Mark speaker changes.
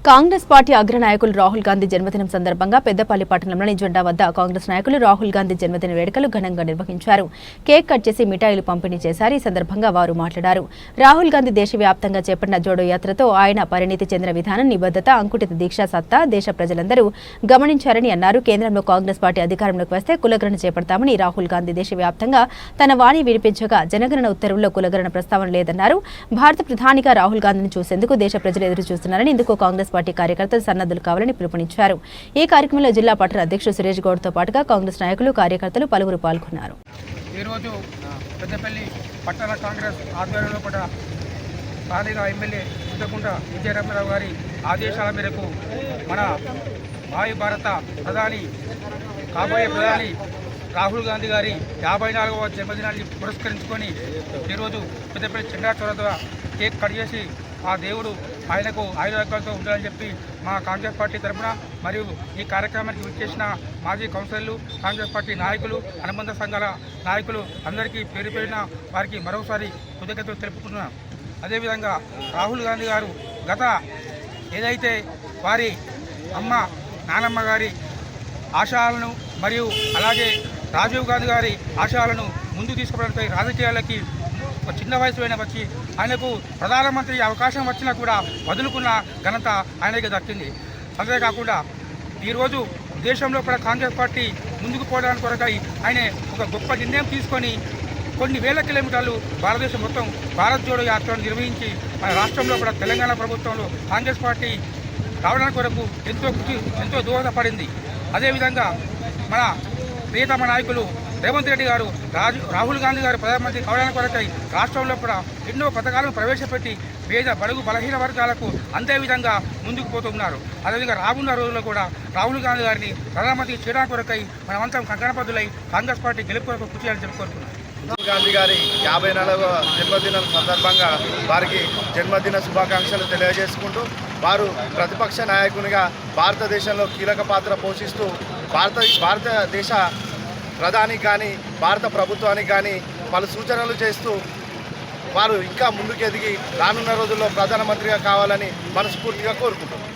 Speaker 1: Congress party అగ్రనాయకులు Rahul Gandhi జన్మదినం సందర్భంగా పెద్దపల్లి పట్టణంలోని జెండా వద్ద కాంగ్రెస్ నాయకులు రాహుల్ గాంధీ జన్మదిన వేడుకలు ఘనంగా నిర్వహించారు. కేక్ కట్ చేసి మిఠాయిలు పంపిణీ చేశారు. ఈ సందర్భంగా వారు మాట్లాడారు. రాహుల్ గాంధీ దేశవ్యాప్తంగా చేపట్టిన జోడో యాత్రతో ఆయన పరిణితి చెందిన విధానం, నిబద్ధత, అంకుటిత దీక్ష సత్తా దేశ ప్రజలందరూ గమనించారని అన్నారు. కేంద్రంలో కాంగ్రెస్ పార్టీ అధికారంలోకి వస్తే కులగణన చేపడతామని రాహుల్ గాంధీ దేశవ్యాప్తంగా తన వాణి వినిపించగా జనగణన ఉత్తర్వుల్లో కులగణన ప్రస్తావన లేదన్నారు. భారత ప్రధానిగా రాహుల్ గాంధీని చూసేందుకు దేశ ప్రజలు ఎదురు చూస్తున్నారని, ఇందుకు కాంగ్రెస్ పార్టీ కార్యకర్తలు సన్నద్ధులు కావాలని పిలుపునిచ్చారు. ఈ కార్యక్రమంలో జిల్లా పట్టణ అధ్యక్షుడు సురేష్ గౌడ్తో పాటుగా కాంగ్రెస్ నాయకులు, కార్యకర్తలు పలువురు పాల్గొన్నారు.
Speaker 2: ఈరోజు పెద్దపల్లి పట్టణ కాంగ్రెస్ ఆధ్వర్యంలో కూడా స్థానిక ఎమ్మెల్యే చింతకుంట విజయరామరావు గారి ఆదేశాల మేరకు మన వాయు భారత ప్రధాని కాబోయే ప్రధాని రాహుల్ గాంధీ గారి 54వ జన్మదినాన్ని పురస్కరించుకొని ఈరోజు పెద్దపల్లి చెండా చొరవ కేక్ కట్ చేసి ఆ దేవుడు ఆయనకు ఆయుర్వేదాలతో ఉండాలని చెప్పి మా కాంగ్రెస్ పార్టీ తరఫున మరియు ఈ కార్యక్రమానికి విచ్చేసిన మాజీ కౌన్సిలర్లు, కాంగ్రెస్ పార్టీ నాయకులు, అనుబంధ సంఘాల నాయకులు అందరికీ పేరు పేరిన వారికి మరోసారి కృతజ్ఞతలు తెలుపుతున్నాం. అదేవిధంగా రాహుల్ గాంధీ గారు గత ఏదైతే వారి అమ్మ నానమ్మ గారి ఆశయాలను మరియు అలాగే రాజీవ్ గాంధీ గారి ఆశయాలను ముందుకు తీసుకుపోవడంపై రాజకీయాలకి ఒక చిన్న వయసులోనే వచ్చి ఆయనకు ప్రధానమంత్రి అవకాశం వచ్చినా కూడా వదులుకున్న ఘనత ఆయనకి దక్కింది. అంతేకాకుండా ఈరోజు దేశంలో కూడా కాంగ్రెస్ పార్టీ ముందుకు పోవడానికి కొరకై ఆయన ఒక గొప్ప నిర్ణయం తీసుకొని కొన్ని వేల కిలోమీటర్లు భారతదేశం మొత్తం భారత్ జోడో యాత్రను నిర్వహించి మన రాష్ట్రంలో కూడా తెలంగాణ ప్రభుత్వంలో కాంగ్రెస్ పార్టీ రావడానికి కొరకు ఎంతో దోహదపడింది. అదేవిధంగా మన ప్రియతమ నాయకులు రేవంత్ రెడ్డి గారు రాహుల్ గాంధీ గారు ప్రధానమంత్రి కావడానికి కొరకై రాష్ట్రంలో కూడా ఎన్నో పథకాలను ప్రవేశపెట్టి పేద బడుగు బలహీన వర్గాలకు అంతే విధంగా ముందుకు పోతున్నారు. అదేవిధంగా రానున్న రోజుల్లో కూడా రాహుల్ గాంధీ గారిని ప్రధానమంత్రి చేయడానికి కొరకై మనమంతా కంకణబద్ధులై కాంగ్రెస్ పార్టీ గెలుపు కొరకు కృషి చేయాలని చెప్పుకుంటున్నాం.
Speaker 3: రాహుల్ గాంధీ గారి 54వ జన్మదినం సందర్భంగా వారికి జన్మదిన శుభాకాంక్షలు తెలియజేసుకుంటూ, వారు ప్రతిపక్ష నాయకునిగా భారతదేశంలో కీలక పాత్ర పోషిస్తూ భారతదేశ ప్రధానికి కానీ భారత ప్రభుత్వానికి కానీ పలు సూచనలు చేస్తూ వారు ఇంకా ముందుకు ఎదిగి రానున్న రోజుల్లో ప్రధానమంత్రిగా కావాలని మనస్ఫూర్తిగా కోరుకుంటున్నాం.